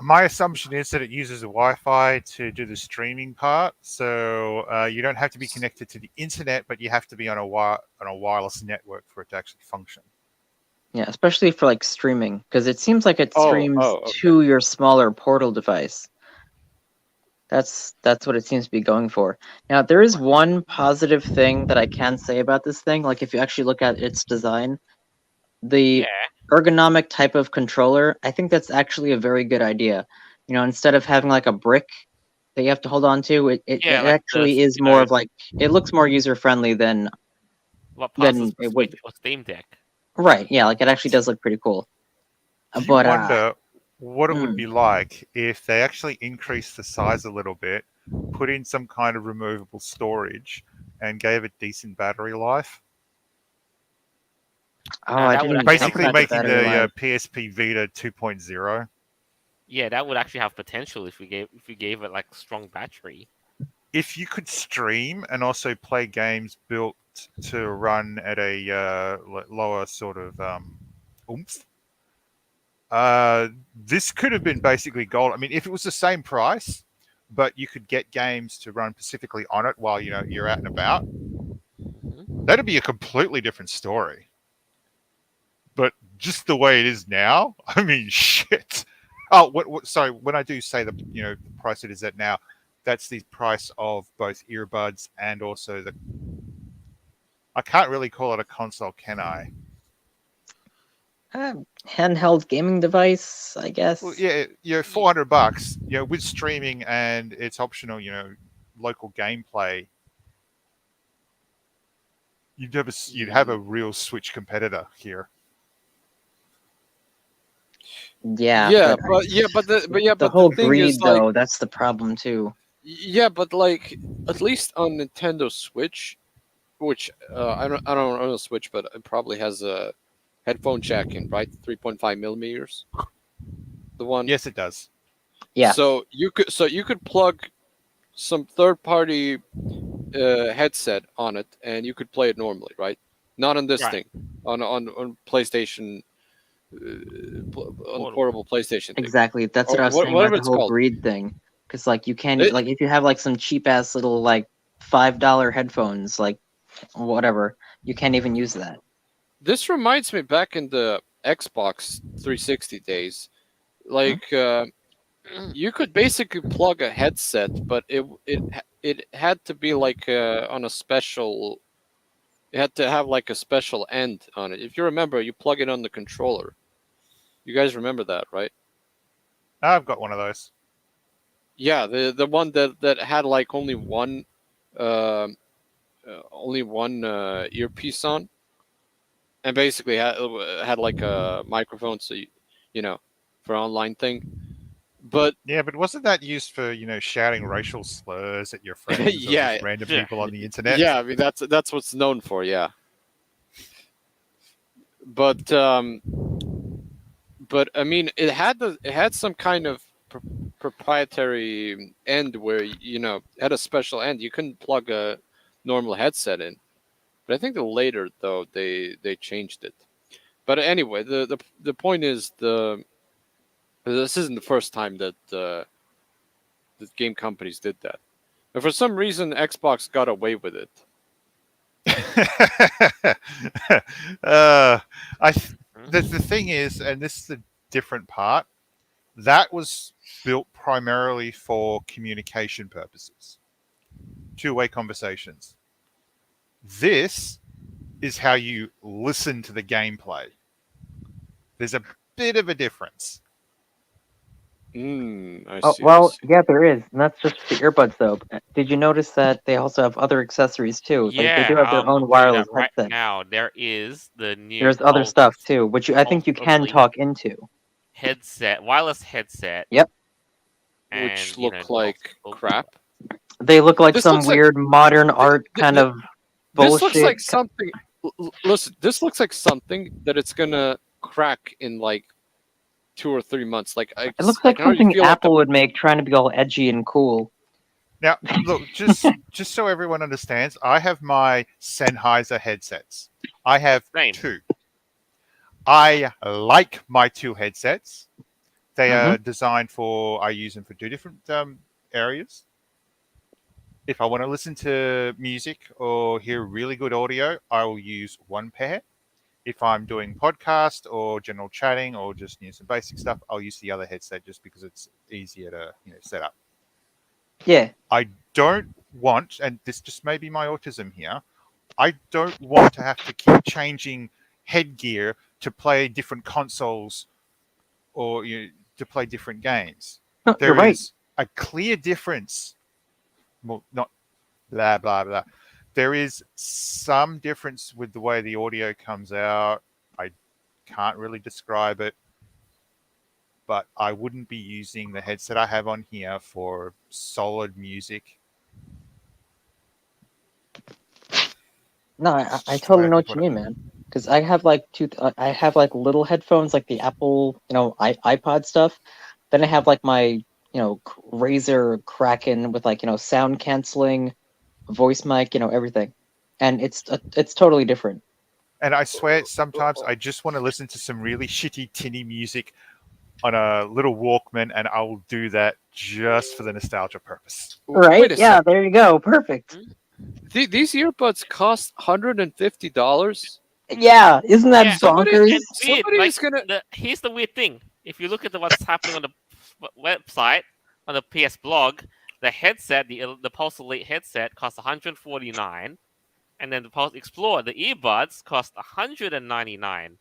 My assumption is that it uses a Wi-Fi to do the streaming part, so you don't have to be connected to the internet, but you have to be on a wireless network for it to actually function. Yeah, especially for like streaming, because it seems like it streams Okay. to your smaller portal device. That's what it seems to be going for. Now, there is one positive thing that I can say about this thing. Like, if you actually look at its design, the yeah, ergonomic type of controller, I think that's actually a very good idea. Instead of having like a brick that you have to hold on to, it like the actually is more of like it looks more user friendly what passes than for it would. Switch or Steam Deck. Right? Yeah, like it actually does look pretty cool. Do you But wonder what it would mm, be like if they actually increased the size a little bit, put in some kind of removable storage, and gave it decent battery life? oh, Now I that would didn't even actually have think Basically about the making battery the life. PSP Vita 2.0. yeah, that would actually have potential if we gave it like strong battery. If you could stream and also play games built to run at a lower sort of oomph, this could have been basically gold. I mean, if it was the same price, but you could get games to run specifically on it while you're out and about, Mhm. that'd be a completely different story. but just the way it is now, I mean, shit. Oh, sorry. When I do say the price it is at now, that's the price of both earbuds and also the. I can't really call it a console, can I? Handheld gaming device, I Well, guess. yeah, $400, with streaming and it's optional, local gameplay. You'd have a real Switch competitor here. Yeah, Yeah, but but the the whole thing is greed, like, though, that's the problem too. yeah, but like at least on Nintendo Switch, which I don't own a Switch, but it probably has a headphone jack in, right? 3.5 millimeters. The one. Yes, it does. Yeah, So you could plug some third party headset on it, and you could play it normally, right? Not on this Right. thing, on PlayStation, on the Portable. portable PlayStation thing, exactly. That's what or I was saying about whatever the it's whole called. greed thing. Because like you can't It, like if you have like some cheap ass little like $5 headphones, like whatever, you can't even use that. this reminds me back in the Xbox 360 days, like you could basically plug a headset, but it had to be like on a special. It had to have like a special end on it. If you remember, you plug it on the controller. You guys remember that, right? I've got one of those. Yeah, the one that had like um only one earpiece on, and basically had like a microphone, so you know, for online thing. But Yeah, but wasn't that used for, shouting racial slurs at your friends or yeah, just random Yeah. people on the internet? yeah, I mean that's what's known for, yeah. But I mean, it had some kind of proprietary end where it had a special end. You couldn't plug a normal headset in. But I think the later though they changed it. But anyway, the point is this isn't the first time that the game companies did that. And for some reason, Xbox got away with it. uh, Hmm? the thing is, and this is the different part, that was built primarily for communication purposes, two-way conversations. This is how you listen to the gameplay. There's a bit of a difference. I Oh see. I well, see. yeah, there is, and that's just the earbuds though. Did you notice that they also have other accessories too? Like they do Yeah, have their I'll own tell you that wireless right headset. now. There is the new There's other stuff too, which I think you can pulse-only talk into. wireless headset, Yep, and Which look like crap. they look like This some looks like weird modern th- art th- kind th- of this looks bullshit. like something. Listen, this looks like something that it's gonna crack in like 2 or 3 months. Like It looks I like can already something feel like Apple would make, trying to be all edgy and cool. Now, look, just so everyone understands, I have my Sennheiser headsets. I have same. two. I like my two headsets. They Hmm. are designed for. I use them for two different areas. If I want to listen to music or hear really good audio, I will use one pair. If I'm doing podcast or general chatting or just some basic stuff, I'll use the other headset just because it's easier to set up. Yeah, I don't want, and this just may be my autism here, I don't want to have to keep changing headgear to play different consoles or to play different games. no, you're There right. is a clear difference. Well, not blah blah blah. There is some difference with the way the audio comes out. I can't really describe it, but I wouldn't be using the headset I have on here for solid music. No, It's I just the way I totally have know to what you put it. mean, man. Because I have like I have like little headphones, like the Apple, iPod stuff. Then I have like my, Razer Kraken with like, sound canceling, voice mic, everything, and it's totally different. And I swear, sometimes I just want to listen to some really shitty tinny music on a little Walkman, and I will do that just for the nostalgia purpose. Right? Wait a Yeah, sec. there you go. Perfect. These earbuds cost $150. Yeah, isn't that Yeah, bonkers? and weird. Like somebody's gonna. here's the weird thing. If you look at what's happening on the website on the PS blog, the headset, the Pulse Elite headset, costs 149, and then the Pulse Explorer, the earbuds, cost 199.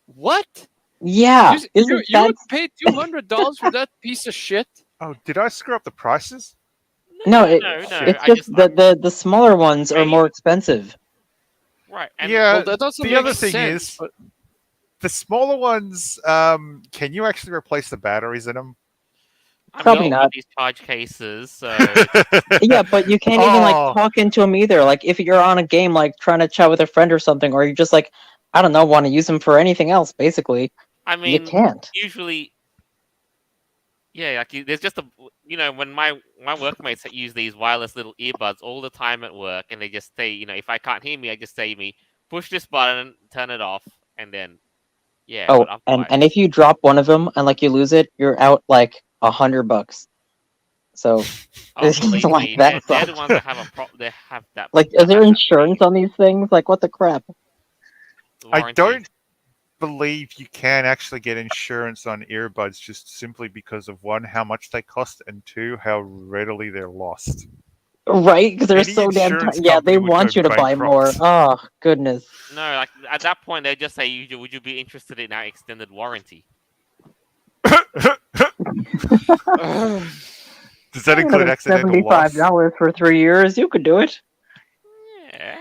What? Yeah, isn't You that would pay $200 for that piece of shit? Oh, did I screw up the prices? no? No. It's I just just the smaller ones are more saying, expensive. right, and Well, Yeah. that doesn't The make other thing sense. is, But the smaller ones, can you actually replace the batteries in them? I mean Probably you got not. these charge cases, so Yeah, but you can't even like Oh, talk into them either. Like if you're on a game, like trying to chat with a friend or something, or you just like, I don't know, want to use them for anything else. Basically, I you mean can't. usually, yeah, like there's just a when my workmates use these wireless little earbuds all the time at work, and they just say, if I can't hear me, I just say me push this button, turn it off, and then yeah. Oh, But and otherwise, if you drop one of them and like you lose it, you're out like $100. So oh, it's believe like me, that they're the sucks. ones that have a they have that Like, is that there has that insurance on these things? Like, what the crap? I warranty. don't believe you can actually get insurance on earbuds just simply because of one, how much they cost, and two, how readily they're lost. Right? Because they're Any so damn insurance Yeah, they company would go want you to buy more. bankrupt. Oh, goodness. No, like at that point, they just say, would you be interested in our extended warranty?" Does that Instead include of accidental loss? $75 for 3 years, you could do it. Yeah,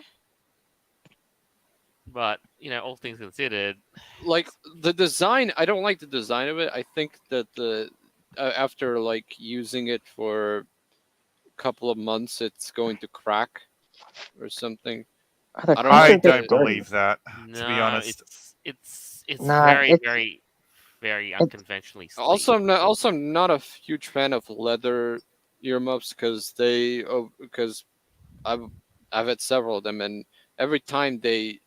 but all things considered, like the design, I don't like the design of it. I think that the after like using it for a couple of months, it's going to crack or something. The I don't I crunches like look don't the. good. believe that, to be no, honest. it's Nah, very very very it's unconventionally sleek. Also, I'm not a huge fan of leather earmuffs because because I've I've had several of them, and every time they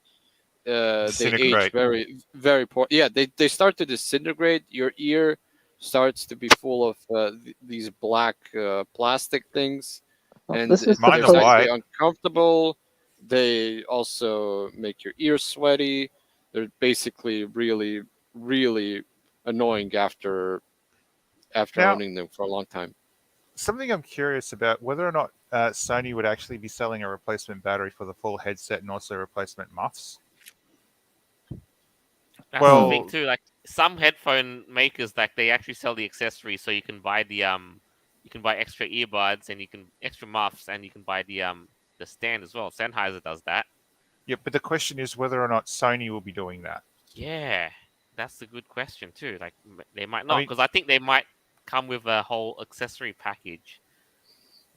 age Disintegrate. very poor. Yeah, they start to disintegrate. Your ear starts to be full of these black plastic things, well, and this is Mine they're are supposed. slightly white. uncomfortable. They also make your ears sweaty. They're basically really, really annoying after Now, owning them for a long time. something I'm curious about whether or not Sony would actually be selling a replacement battery for the full headset and also replacement muffs. That's the Hmm. thing Well, too. Like some headphone makers, like they actually sell the accessories, so you can buy you can buy extra earbuds and you can extra muffs, and you can buy the stand as well. Sennheiser does that. yeah, but the question is whether or not Sony will be doing that. Yeah, that's a good question too. Like they might I not, mean, because I think they might come with a whole accessory package.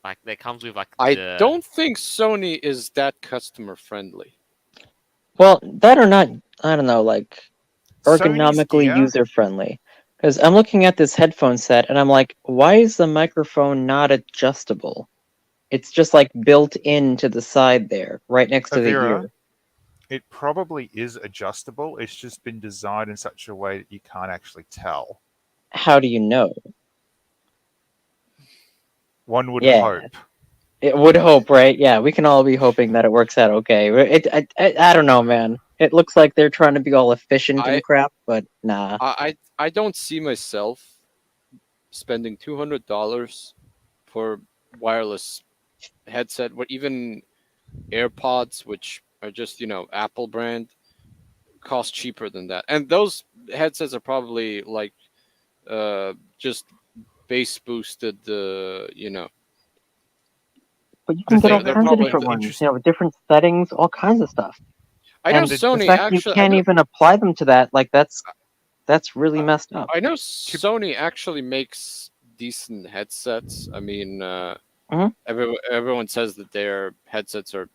Like that comes with like I the don't think Sony is that customer friendly. Well, that or not, I don't know, like Sony's ergonomically ear, user friendly. Because I'm looking at this headphone set and I'm like, why is the microphone not adjustable? It's just like built into the side there, right next to the Avira, ear. it probably is adjustable. It's just been designed in such a way that you can't actually tell. How do you know? One would Yeah, hope. it would hope, right? Yeah, we can all be hoping that it works out okay. I don't know, man. It looks like they're trying to be all efficient I and crap, but nah. I don't see myself spending $200 for wireless headset, or even AirPods, which are just Apple brand, cost cheaper than that. And those headsets are probably like just bass boosted. But you can The get all thing They're that kinds of probably. different the ones, interest with different settings, all kinds of stuff. I know And the the Sony fact you actually. can't even apply them to that, like that's really messed up. I know to, Sony actually makes decent headsets. I mean, Mhm. everyone says that their headsets are,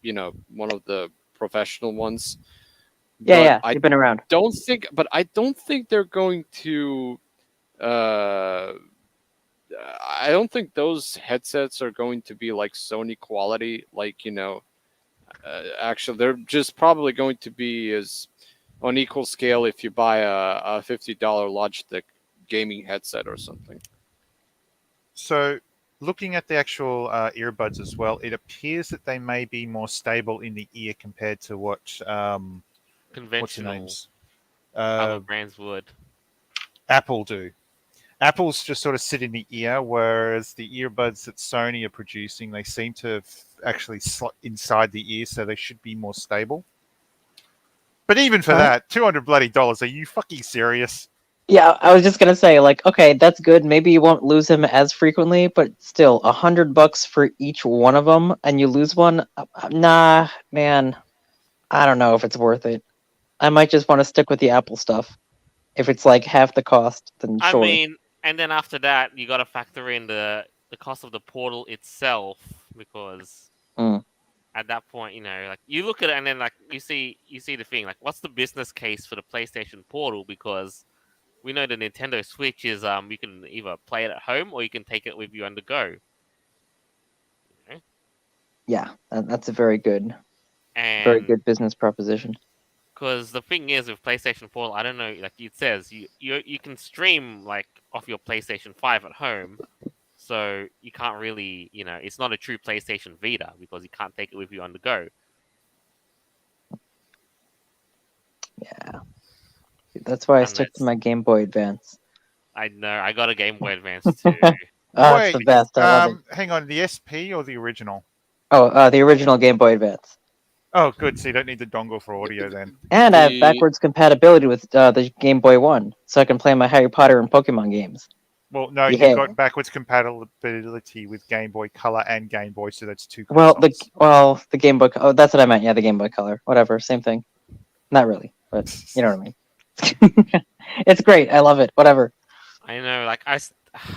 one of the professional ones, Yeah, but yeah, they've been around. I don't think they're going to. Uh, I don't think those headsets are going to be like Sony quality. Like actually, they're just probably going to be as on equal scale if you buy a $50 Logitech gaming headset or something. so, looking at the actual earbuds as well, it appears that they may be more stable in the ear compared to what what's the conventional names? other Uh, brands would. Apple do. Apple's just sort of sit in the ear, whereas the earbuds that Sony are producing, they seem to actually slot inside the ear, so they should be more stable. But even for that, $200 Are you fucking serious? Yeah, I was just gonna say, like, okay, that's good. Maybe you won't lose him as frequently, but still, $100 for each one of them, and you lose one. Nah, man, I don't know if it's worth it. I might just want to stick with the Apple stuff. If it's like half the cost, then I sure. mean, and then after that, you got to factor in the cost of the portal itself because Mm. at that point, like you look at it and then like you see the thing like what's the business case for the PlayStation Portal because we know the Nintendo Switch is you can either play it at home or you can take it with you on the go. Yeah, that's a very good And business proposition. because the thing is with PlayStation Portal, I don't know, like it says you can stream like off your PlayStation 5 at home, so you can't really, it's not a true PlayStation Vita because you can't take it with you on the go. Yeah, that's why I stick to Unless my Game Boy Advance. I know I got a Game Boy Advance too. Oh, it's the Wait, best. I love it. hang on, the SP or the original? Oh, the original Game Boy Advance. Oh, good. So you don't need the dongle for audio then. And I have The backwards compatibility with the Game Boy One, so I can play my Harry Potter and Pokemon games. Well, no, you've Yeah. got backwards compatibility with Game Boy Color and Game Boy, so that's two Well, consoles. the Game Boy. Oh, that's what I meant. Yeah, the Game Boy Color. Whatever, same thing. Not really, but you know what I mean. It's great. I love it. Whatever. I know, like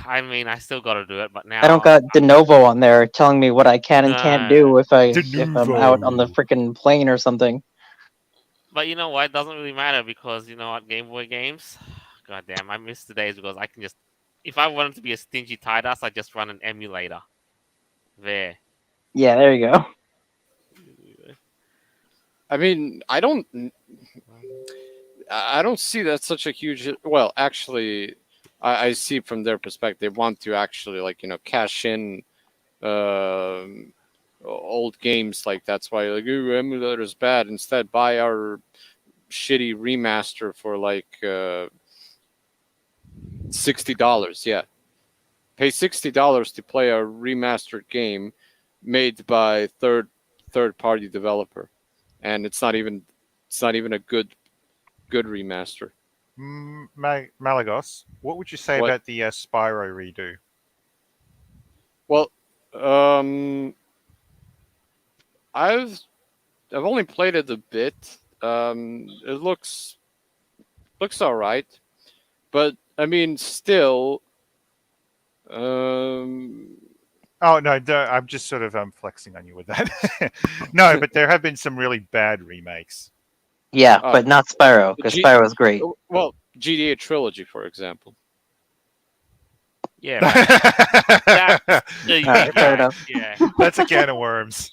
I mean, I still got to do it, but I don't now, got de novo on there telling me what I can and can't no. do De if I'm out on the novo. freaking plane or something. But you know what? It doesn't really matter because you know what? Game Boy games. God damn, I miss the days because I can just, if I wanted to be a stingy tight ass, I just run an emulator. There. Yeah, there you go. I mean, I don't see that such a huge. Well, actually, I see from their perspective, they want to actually cash in old games. Like that's why like, ooh, emulator's bad. Instead, buy our shitty remaster for like $60. Yeah, pay $60 to play a remastered game made by third party developer, and it's not even a good remaster. Malagos, what would you say What? about the Spyro redo? Well, I've only played it a bit. It looks all right, but I mean, still, Oh no, I'm just sort of flexing on you with that. No, but there have been some really bad remakes. Yeah, but not Spyro, because G- Spyro's great. well, GTA trilogy, for example. Yeah, but that's Alright, fair enough. Yeah. That's a can of worms.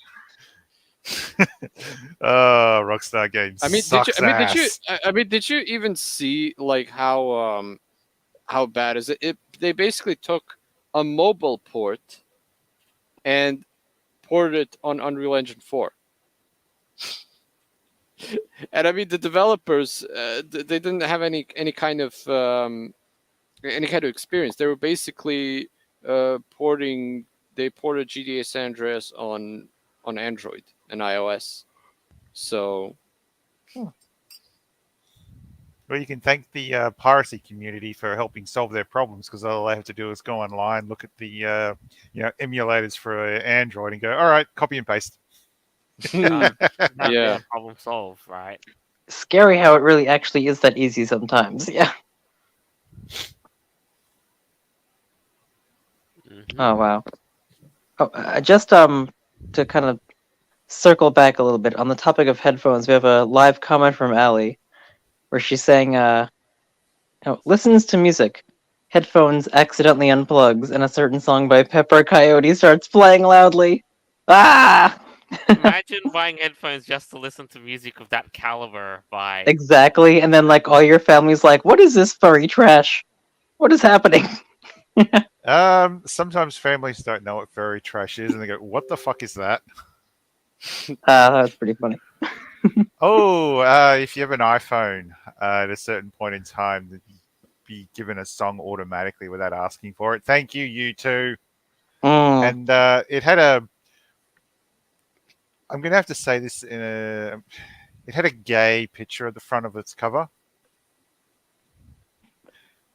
Oh, Rockstar Games. I mean, sucks ass. did you even see like how bad is it? They basically took a mobile port and ported it on Unreal Engine 4. And I mean, the developers they didn't have any kind of experience. They were basically porting. They ported GTA San Andreas on Android and iOS. So Well, you can thank the piracy community for helping solve their problems because all they have to do is go online, look at the emulators for Android, and go, "All right, copy and paste." That'd be Yeah. a problem solved, right? Scary how it really actually is that easy sometimes. Yeah. Mhm. Oh wow. Oh, just to kind of circle back a little bit on the topic of headphones, we have a live comment from Allie, where she's saying, listens to music, headphones accidentally unplugs, and a certain song by Pepper Coyote starts playing loudly. Ah! Imagine buying headphones just to listen to music of that caliber by Exactly, and then like all your family's like, "What is this furry trash? What is happening?" Sometimes families don't know what furry trash is, and they go, "What the fuck is that?" That's pretty funny. Oh, if you have an iPhone, at a certain point in time, that you be given a song automatically without asking for it. Thank you, you two. Mm. And it had a. I'm gonna have to say this in a. It had a gay picture at the front of its cover.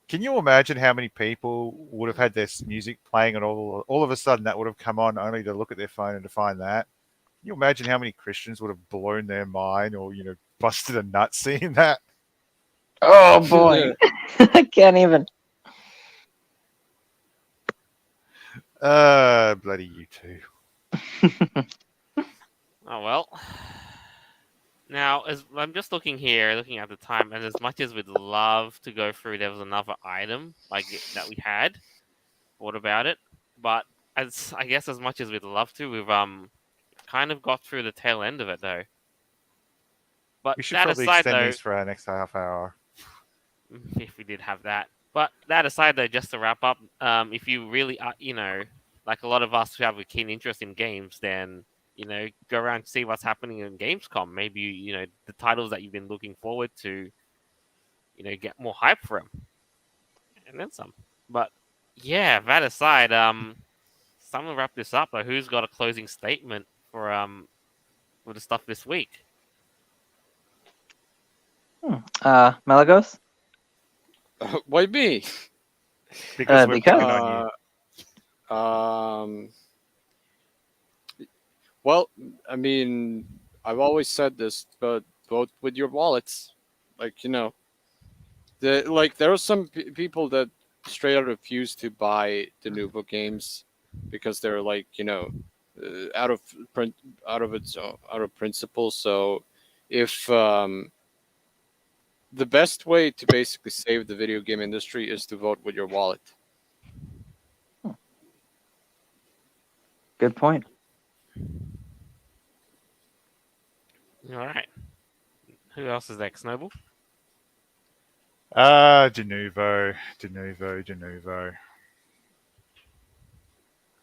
Can you imagine how many people would have had this music playing and all of a sudden that would have come on only to look at their phone and to find that? Can you imagine how many Christians would have blown their mind or busted a nut seeing that? Oh boy, I can't even. Bloody you two. Oh well. Now, as I'm just looking here, looking at the time, and as much as we'd love to go through, there was another item that we had thought about it, but as I guess as much as we'd love to, we've kind of got through the tail end of it though. But We should that probably aside, extend though, these for our next half hour. if we did have that. But that aside, though, just to wrap up, if you really are, like a lot of us who have a keen interest in games, then go around and see what's happening in Gamescom. Maybe the titles that you've been looking forward to, get more hype for them, and then some. But yeah, that aside, time to wrap this up. Who's got a closing statement for the stuff this week? Malagos? Why me? Because we're Because picking on you. Um. Well, I mean, I've always said this, but vote with your wallets. Like there are some people that straight out refuse to buy the Nuvo games because they're like out of print, out of principle. So if the best way to basically save the video game industry is to vote with your wallet. good point. All right. Who else is next, Noble? De Novo.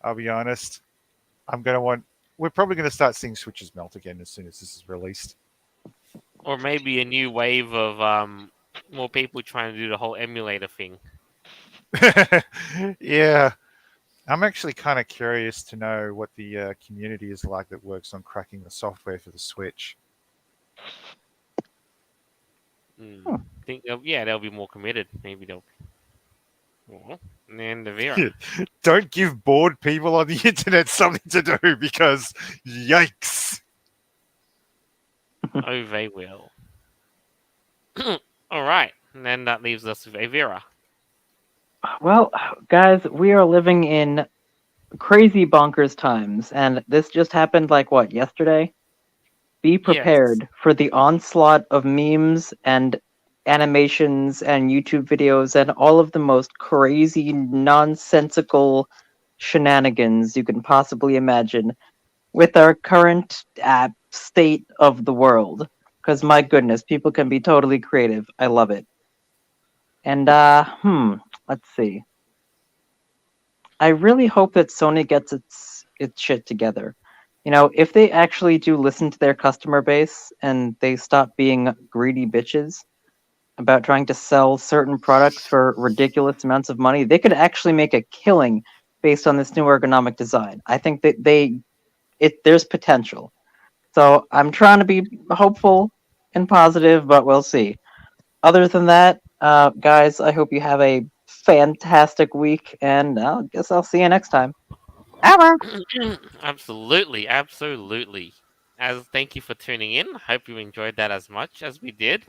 I'll be honest. I'm gonna want. We're probably gonna start seeing switches melt again as soon as this is released. Or maybe a new wave of more people trying to do the whole emulator thing. Yeah, I'm actually kind of curious to know what the community is like that works on cracking the software for the Switch. Hmm. Think yeah, they'll be more committed. Maybe they'll. Well, and the Vera. Don't give bored people on the internet something to do because yikes. Oh, they will. All right, and then that leaves us with Avira. Well, guys, we are living in crazy bonkers times, and this just happened like what, yesterday? Be Yes. prepared for the onslaught of memes and animations and YouTube videos and all of the most crazy, nonsensical shenanigans you can possibly imagine with our current state of the world. Because my goodness, people can be totally creative. I love it. And let's see. I really hope that Sony gets its shit together. If they actually do listen to their customer base and they stop being greedy bitches about trying to sell certain products for ridiculous amounts of money, they could actually make a killing based on this new ergonomic design. I think that there's potential. So I'm trying to be hopeful and positive, but we'll see. Other than that, guys, I hope you have a fantastic week, and I guess I'll see you next time. Hour. Absolutely, absolutely. As thank you for tuning in. Hope you enjoyed that as much as we did.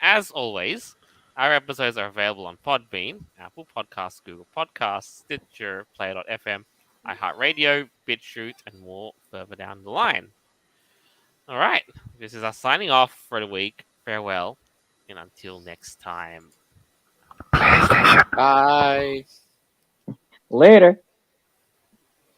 As always, our episodes are available on Podbean, Apple Podcasts, Google Podcasts, Stitcher, Player.fm, iHeartRadio, BitChute, and more further down the line. All right, this is us signing off for the week. Farewell, and until next time. Bye. Later.